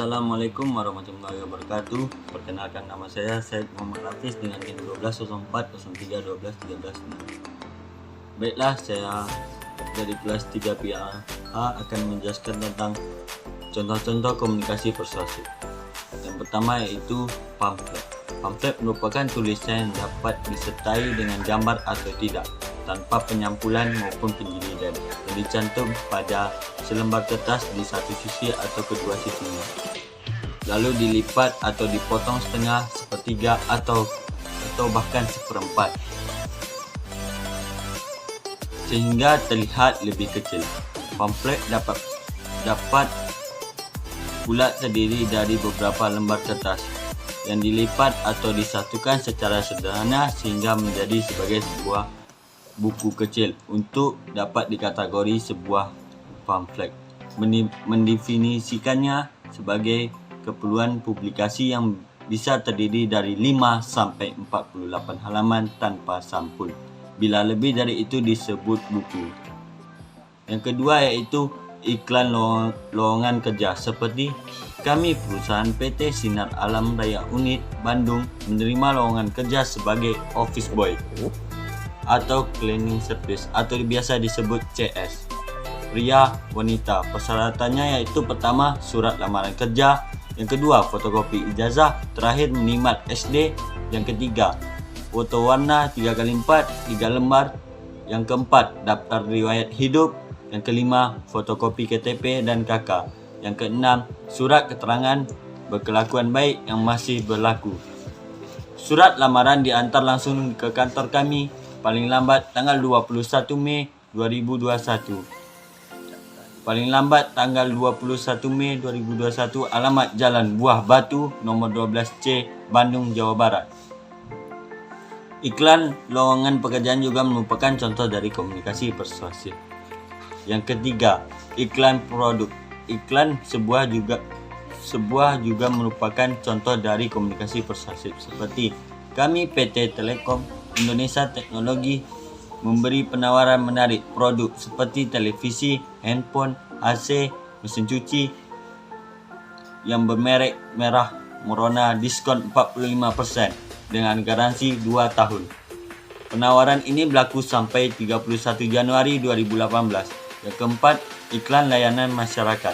Assalamualaikum warahmatullahi wabarakatuh. Perkenalkan, nama saya Syed Muhammad Hafiz dengan NIM 1204041213. Baiklah, saya dari kelas 3 PA akan menjelaskan tentang contoh-contoh komunikasi persuasif. Yang pertama yaitu pamflet. Pamflet merupakan tulisan yang dapat disertai dengan gambar atau tidak, tanpa penyampulan maupun penjilidan, yang dicantum pada selembar kertas di satu sisi atau kedua sisinya, lalu dilipat atau dipotong setengah, sepertiga, atau bahkan seperempat, sehingga terlihat lebih kecil. Pamflet dapat pula terdiri dari beberapa lembar kertas yang dilipat atau disatukan secara sederhana sehingga menjadi sebagai sebuah buku kecil. Untuk dapat dikategori sebuah pamflet, mendefinisikannya sebagai keperluan publikasi yang bisa terdiri dari 5 sampai 48 halaman tanpa sampul. Bila lebih dari itu disebut buku. Yang kedua yaitu iklan lowongan kerja, seperti kami perusahaan PT Sinar Alam Raya Unit Bandung menerima lowongan kerja sebagai office boy atau cleaning service atau biasa disebut CS. Pria, wanita. Persyaratannya yaitu pertama, surat lamaran kerja. Yang kedua, fotokopi ijazah. Terakhir, minimal SD. Yang ketiga, foto warna 3x4 3 lembar. Yang keempat, daftar riwayat hidup. Yang kelima, fotokopi KTP dan KK. Yang keenam, surat keterangan berkelakuan baik yang masih berlaku. Surat lamaran diantar langsung ke kantor kami paling lambat tanggal 21 Mei 2021. Paling lambat tanggal 21 Mei 2021, alamat Jalan Buah Batu nomor 12C, Bandung, Jawa Barat. Iklan lowongan pekerjaan juga merupakan contoh dari komunikasi persuasif. Yang ketiga, iklan produk. Iklan sebuah juga merupakan contoh dari komunikasi persuasif, seperti kami PT Telekom Indonesia Teknologi memberi penawaran menarik produk seperti televisi, handphone, AC, mesin cuci yang bermerek merah Merona, diskon 45% dengan garansi 2 tahun. Penawaran ini berlaku sampai 31 Januari 2018. Yang keempat, iklan layanan masyarakat.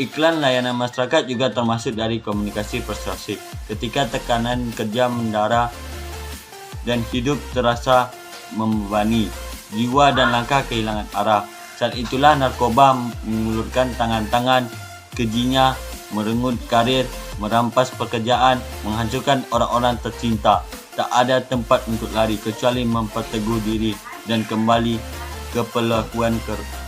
Iklan layanan masyarakat juga termasuk dari komunikasi persuasif. Ketika tekanan kerja mendara dan hidup terasa membebani, jiwa dan langkah kehilangan arah, saat itulah narkoba mengulurkan tangan-tangan kejinya, merenggut karir, merampas pekerjaan, menghancurkan orang-orang tercinta. Tak ada tempat untuk lari kecuali memperteguh diri dan kembali ke perlakuan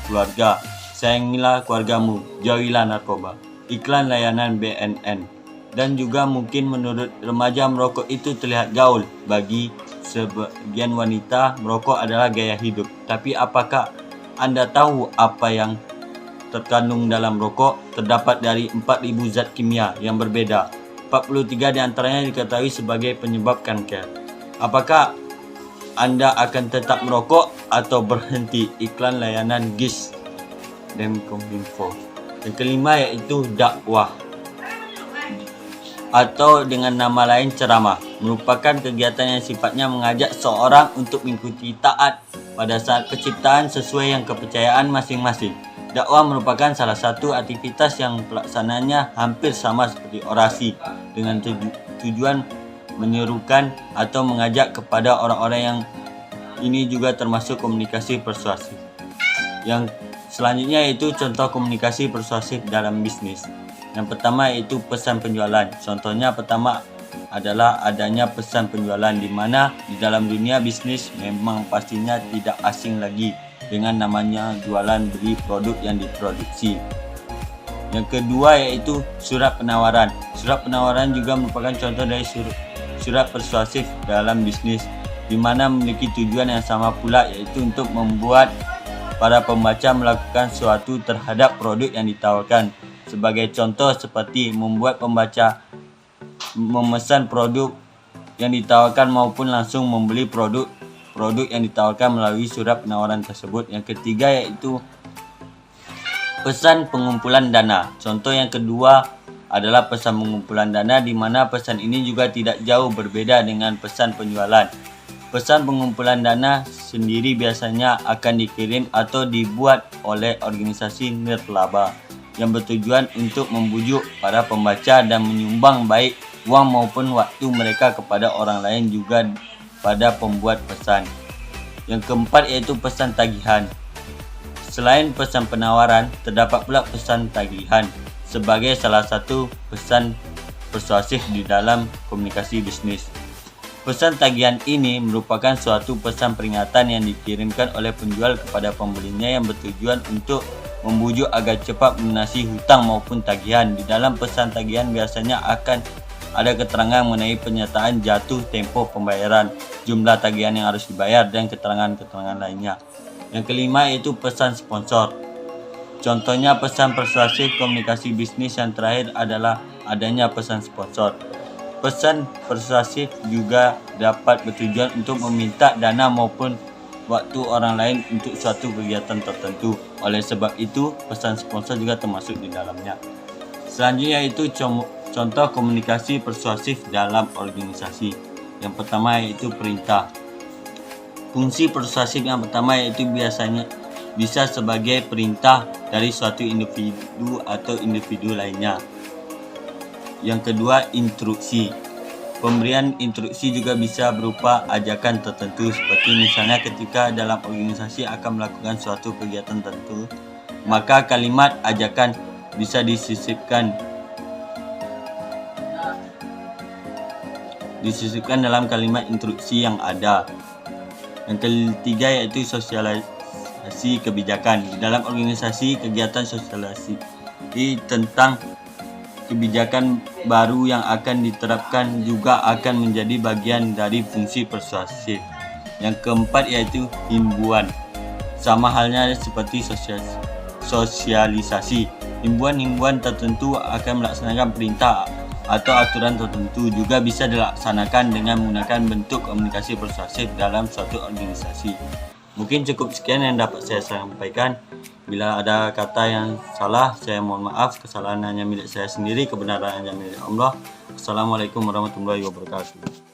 keluarga. Sayangilah keluargamu, jauhilah narkoba. Iklan layanan BNN. Dan juga mungkin menurut remaja merokok itu terlihat gaul. Bagi sebagian wanita, merokok adalah gaya hidup. Tapi apakah Anda tahu apa yang terkandung dalam rokok? Terdapat dari 4.000 zat kimia yang berbeda. 43 diantaranya diketahui sebagai penyebab kanker. Apakah Anda akan tetap merokok atau berhenti? Iklan layanan GIS dan Kominfo. Yang kelima yaitu dakwah, atau dengan nama lain ceramah, merupakan kegiatan yang sifatnya mengajak seorang untuk mengikuti taat pada saat penciptaan sesuai yang kepercayaan masing-masing. Dakwah merupakan salah satu aktivitas yang pelaksanaannya hampir sama seperti orasi, dengan tujuan menyerukan atau mengajak kepada orang-orang yang ini juga termasuk komunikasi persuasif. Yang selanjutnya yaitu contoh komunikasi persuasif dalam bisnis. Yang pertama yaitu pesan penjualan. Contohnya pertama adalah adanya pesan penjualan, di mana di dalam dunia bisnis memang pastinya tidak asing lagi dengan namanya jualan beli produk yang diproduksi. Yang kedua yaitu surat penawaran. Surat penawaran juga merupakan contoh dari surat persuasif dalam bisnis, di mana memiliki tujuan yang sama pula, yaitu untuk membuat para pembaca melakukan sesuatu terhadap produk yang ditawarkan. Sebagai contoh seperti membuat pembaca memesan produk yang ditawarkan maupun langsung membeli produk yang ditawarkan melalui surat penawaran tersebut. Yang ketiga yaitu pesan pengumpulan dana. Contoh yang kedua adalah pesan pengumpulan dana, di mana pesan ini juga tidak jauh berbeda dengan pesan penjualan. Pesan pengumpulan dana sendiri biasanya akan dikirim atau dibuat oleh organisasi nirlaba yang bertujuan untuk membujuk para pembaca dan menyumbang baik uang maupun waktu mereka kepada orang lain juga pada pembuat pesan. Yang keempat yaitu pesan tagihan. Selain pesan penawaran, terdapat pula pesan tagihan sebagai salah satu pesan persuasif di dalam komunikasi bisnis. Pesan tagihan ini merupakan suatu pesan peringatan yang dikirimkan oleh penjual kepada pembelinya yang bertujuan untuk membujuk agar cepat melunasi hutang maupun tagihan. Di dalam pesan tagihan biasanya akan ada keterangan mengenai pernyataan jatuh tempo pembayaran, jumlah tagihan yang harus dibayar, dan keterangan-keterangan lainnya. Yang kelima yaitu pesan sponsor. Contohnya pesan persuasif komunikasi bisnis yang terakhir adalah adanya pesan sponsor. Pesan persuasif juga dapat bertujuan untuk meminta dana maupun waktu orang lain untuk suatu kegiatan tertentu. Oleh sebab itu, pesan sponsor juga termasuk di dalamnya. Selanjutnya yaitu contoh komunikasi persuasif dalam organisasi. Yang pertama yaitu perintah. Fungsi persuasif yang pertama yaitu biasanya bisa sebagai perintah dari suatu individu atau individu lainnya. Yang kedua, instruksi. Pemberian instruksi juga bisa berupa ajakan tertentu, seperti misalnya ketika dalam organisasi akan melakukan suatu kegiatan tertentu, maka kalimat ajakan bisa disisipkan dalam kalimat instruksi yang ada. Yang ketiga yaitu sosialisasi kebijakan. Di dalam organisasi, kegiatan sosialisasi tentang kebijakan baru yang akan diterapkan juga akan menjadi bagian dari fungsi persuasif. Yang keempat yaitu himbauan. Sama halnya seperti sosialisasi. Himbauan tertentu akan melaksanakan perintah atau aturan tertentu, juga bisa dilaksanakan dengan menggunakan bentuk komunikasi persuasif dalam suatu organisasi. Mungkin cukup sekian yang dapat saya sampaikan. Bila ada kata yang salah, saya mohon maaf. Kesalahan hanya milik saya sendiri, kebenaran hanya milik Allah. Assalamualaikum warahmatullahi wabarakatuh.